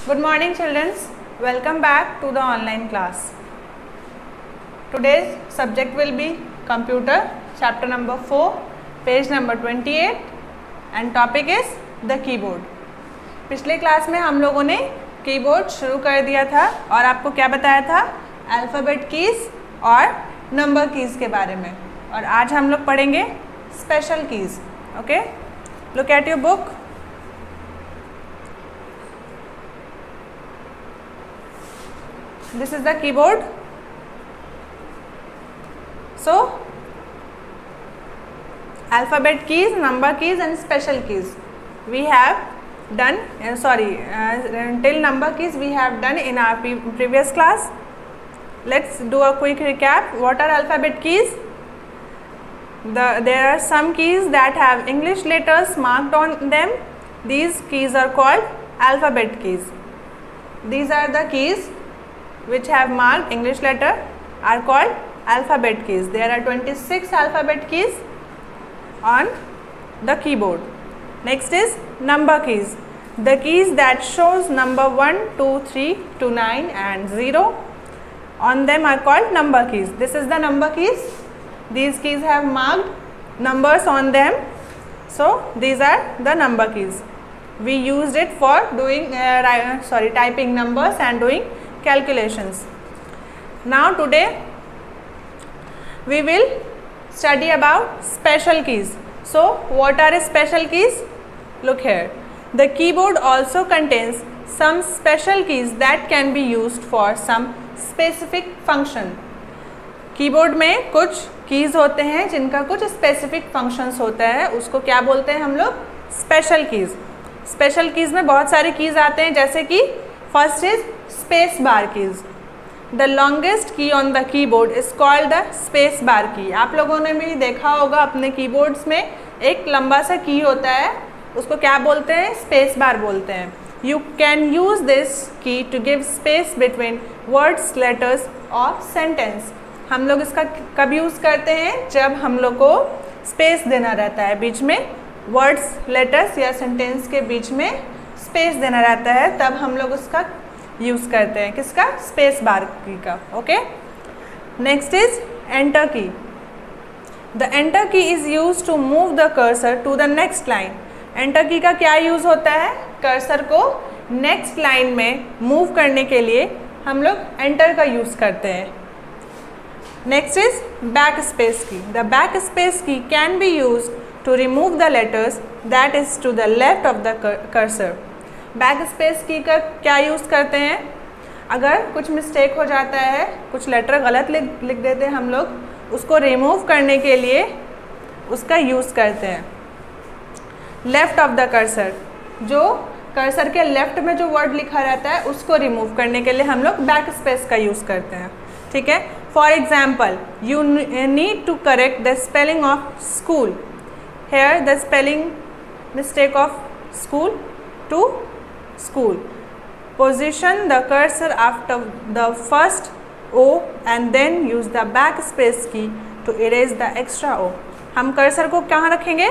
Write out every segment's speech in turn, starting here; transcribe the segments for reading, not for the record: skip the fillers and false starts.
Good morning children, welcome back to the online class. Today's subject will be computer, chapter number 4, page number 28 and topic is the keyboard. पिछले class में हम लोगों ने keyboard शुरू कर दिया था और आपको क्या बताया था, अल्फ़ाबेट कीज़ और नंबर कीज़ के बारे में, और आज हम लोग पढ़ेंगे special keys. Okay, look at your book. This is the keyboard. So alphabet keys, number keys and special keys we have done, till number keys we have done in our previous class. Let's do a quick recap. What are alphabet keys? There are some keys that have English letters marked on them. These keys are called alphabet keys. These are the keys which have marked English letter are called alphabet keys. There are 26 alphabet keys on the keyboard. Next is number keys. The keys that shows number 1, 2, 3 to 9 and 0 on them are called number keys. This is the number keys. These keys have marked numbers on them. So these are the number keys. We used it for doing typing numbers and doing calculations. Now today we will study about special keys. So what are special keys? Look here. The keyboard also contains some special keys that can be used for some specific function. Keyboard में कुछ keys होते हैं जिनका कुछ specific functions होता है, उसको क्या बोलते हैं हम लोग, स्पेशल कीज़. स्पेशल कीज़ में बहुत सारे कीज़ आते हैं, जैसे कि first is space bar keys. The longest key on the keyboard is called the space bar की. आप लोगों ने भी देखा होगा अपने कीबोर्ड्स में एक लंबा सा की होता है, उसको क्या बोलते हैं, स्पेस बार बोलते हैं. You can use this key to give space between words, letters और सेंटेंस. हम लोग इसका कब यूज़ करते हैं, जब हम लोग को स्पेस देना रहता है, बीच में वर्ड्स, लेटर्स या सेंटेंस के बीच में स्पेस देना रहता है, तब हम लोग उसका यूज़ करते हैं. किसका, स्पेस बार की का. Okay, next is enter key. The enter key is use to move the cursor to the next line. Enter key का क्या यूज़ होता है, कर्सर को नेक्स्ट लाइन में मूव करने के लिए हम लोग एंटर का यूज़ करते हैं. नेक्स्ट इज बैक स्पेस की. द बैक स्पेस की can be use to remove the letters that is to the left of the cursor. Back space की का क्या यूज़ करते हैं, अगर कुछ मिस्टेक हो जाता है, कुछ लेटर गलत लिख देते हैं हम लोग, उसको रिमूव करने के लिए उसका यूज़ करते हैं. लेफ्ट ऑफ द कर्सर, जो कर्सर के लेफ्ट में जो वर्ड लिखा रहता है उसको रिमूव करने के लिए हम लोग बैक स्पेस का यूज़ करते हैं. ठीक है, for example you need to correct the spelling of school. Here the spelling mistake of school to school. Position the cursor after the first O and then use the backspace key to erase the extra O. हम cursor को कहाँ रखेंगे,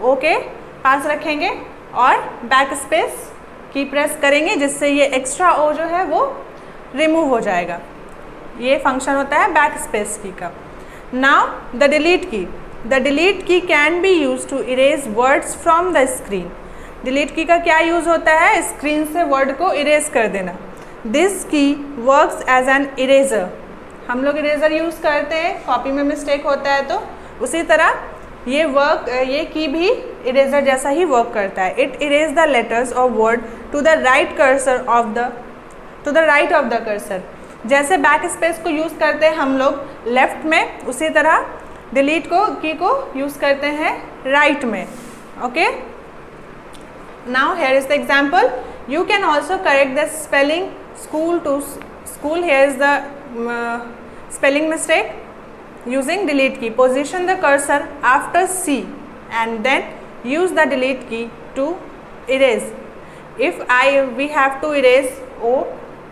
O के पास रखेंगे और backspace की press करेंगे, जिससे ये एक्स्ट्रा O जो है वो रिमूव हो जाएगा. ये फंक्शन होता है बैकस्पेस की का. नाउ द डिलीट की. The delete key can be used to erase words from the screen. Delete key का क्या यूज़ होता है, स्क्रीन से वर्ड को इरेज कर देना. This key works as an eraser. हम लोग इरेजर यूज़ करते हैं, कॉपी में मिस्टेक होता है तो उसी तरह ये की भी इरेजर जैसा ही वर्क करता है. It erase the letters or word to the right of the cursor. जैसे बैक स्पेस को यूज़ करते हैं हम लोग लेफ्ट में, उसी तरह डिलीट की को यूज़ करते हैं राइट में. Okay, now here is the example. You can also correct the spelling school to school. Here is the spelling mistake using delete key. Position the cursor after C and then use the delete key to erase. If we have to erase O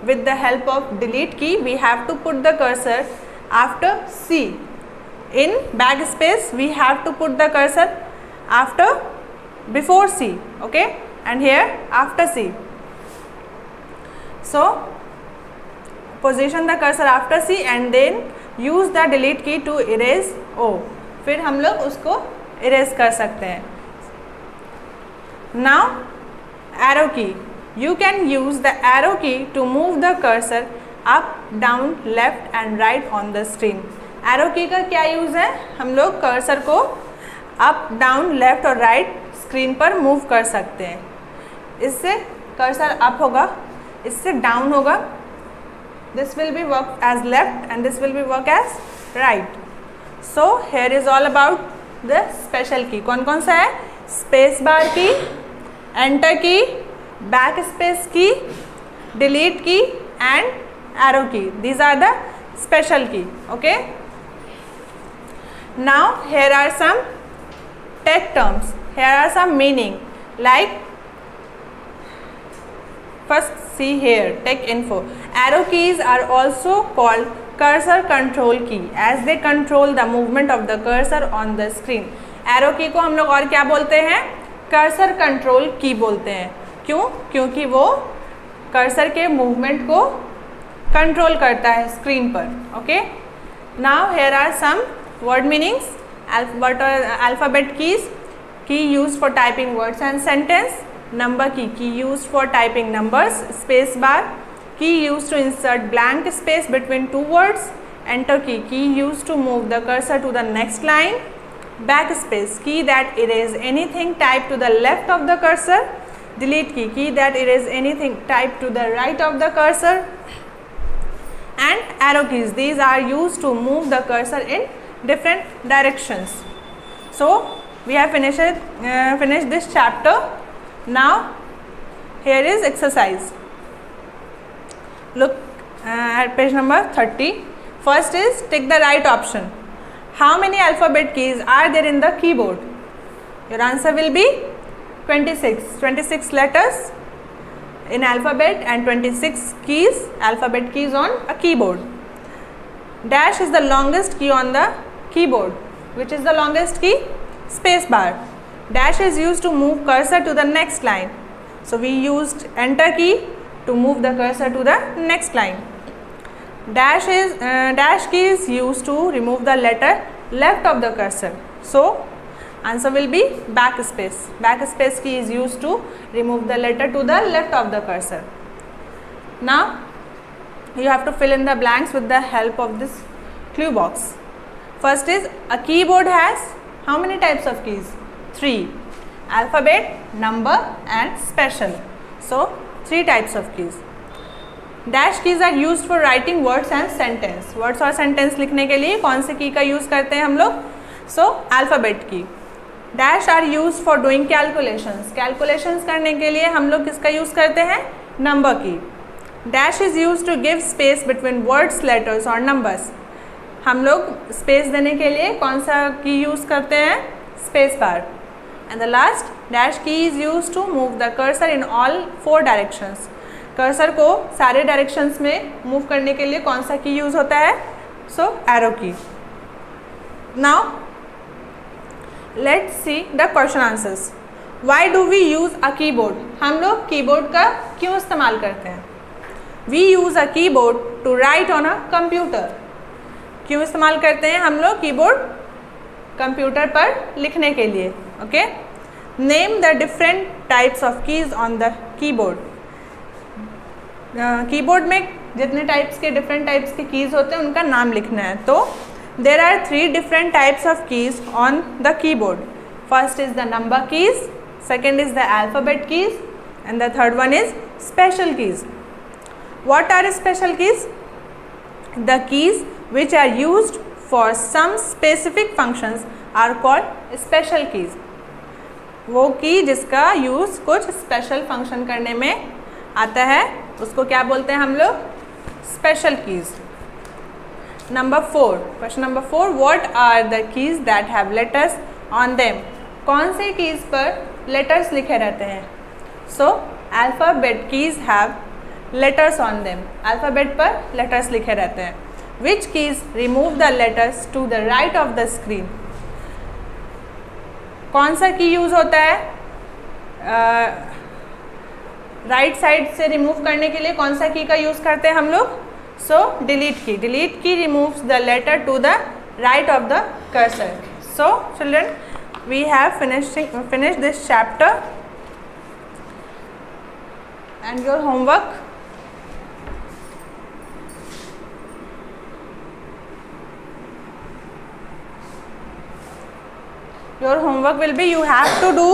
with the help of delete key, we have to put the cursor after C. In backspace we have to put the cursor before C, okay, and here after C. So position the cursor after C and then use the delete key to erase O. फिर हम लोग उसको erase कर सकते हैं. Now arrow key. You can use the arrow key to move the cursor up, down, left and right on the screen. Arrow key का क्या use है? हम लोग cursor को up, down, left और right स्क्रीन पर मूव कर सकते हैं. इससे कर्सर अप होगा, इससे डाउन होगा. This will be work as left and this will be work as right. So here is all about the special key. कौन कौन सा है? Space bar key, enter key, back space key, delete key and arrow key. These are the special key. Okay, now here are some tech terms. Here are some meaning like first see here tech info. Arrow keys are also called cursor control key as they control the movement of the cursor on the screen. Arrow key को हम लोग और क्या बोलते हैं? cursor control key बोलते हैं. क्यों? क्योंकि वो cursor के movement को control करता है screen पर. Okay. Now here are some word meanings. Alphabet keys. Key used for typing words and sentence. Number key. Key used for typing numbers. Space bar. Key used to insert blank space between two words. Enter key. Key used to move the cursor to the next line. Backspace. Key that erase anything typed to the left of the cursor. Delete key. Key that erase anything typed to the right of the cursor. And arrow keys. These are used to move the cursor in different directions. So we have finished this chapter. Now here is exercise. Look at page number 30. First is tick the right option. How many alphabet keys are there in the keyboard? Your answer will be 26. 26 letters in alphabet and 26 keys, alphabet keys on a keyboard. Dash is the longest key on the keyboard. Which is the longest key? Space bar. Dash is used to move cursor to the next line. So we used enter key to move the cursor to the next line. Dash key is used to remove the letter left of the cursor. So answer will be backspace. Backspace key is used to remove the letter to the left of the cursor. Now you have to fill in the blanks with the help of this clue box. First is a keyboard has how many types of keys? 3. Alphabet, number and special. So 3 types of keys. Dash keys are used for writing words and sentence. Words और sentence लिखने के लिए कौन से key का use करते हैं हम लोग? So alphabet key. Dash are used for doing calculations. Calculations करने के लिए हम लोग किसका use करते हैं? Number key. Dash is used to give space between words, letters और numbers. हम लोग स्पेस देने के लिए कौन सा की यूज़ करते हैं? Space bar. And the last dash key is use to move the cursor in all 4 directions. Cursor को सारे डायरेक्शंस में मूव करने के लिए कौन सा की यूज़ होता है? So arrow key. Now let's see the question answers. Why do we use a keyboard? हम लोग कीबोर्ड का क्यों इस्तेमाल करते हैं? We use a keyboard to write on a computer. क्यों इस्तेमाल करते हैं हम लोग कीबोर्ड? कंप्यूटर पर लिखने के लिए. Okay, name the different types of keys on the keyboard. Keyboard में जितने टाइप्स के डिफरेंट टाइप्स के कीज होते हैं उनका नाम लिखना है. तो there are 3 different types of keys on the keyboard. First is the number keys, second is the alphabet keys and the third one is special keys. What are special keys? The keys which are used for some specific functions are called special keys. वो की जिसका use कुछ special function करने में आता है उसको क्या बोलते हैं हम लोग? Special keys. Number 4, question number 4, what are the keys that have letters on them? कौन से कीज पर लेटर्स लिखे रहते हैं? So alphabet keys have letters on them. Alphabet पर लेटर्स लिखे रहते हैं. Which keys remove the letters to the right of the screen? कौन सा की यूज़ होता है राइट साइड से रिमूव करने के लिए कौन सा की का यूज़ करते हैं हम लोग? So delete key removes the letter to the right of the cursor. So children, we have finished this chapter and your homework. Your homework will be, you have to do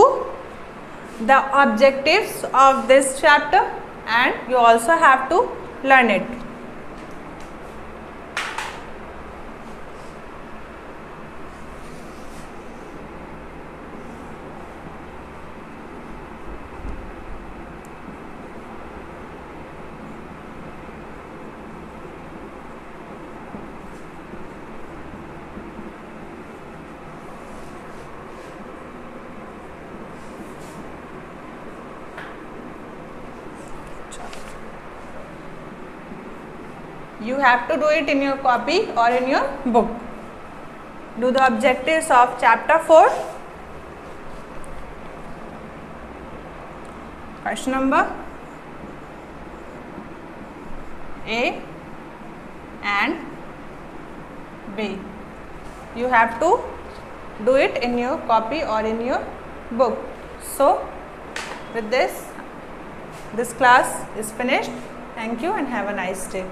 the objectives of this chapter and you also have to learn it. You have to do it in your copy or in your book. Do the objectives of chapter 4. Question number A and B. You have to do it in your copy or in your book. So with this class is finished. Thank you and have a nice day.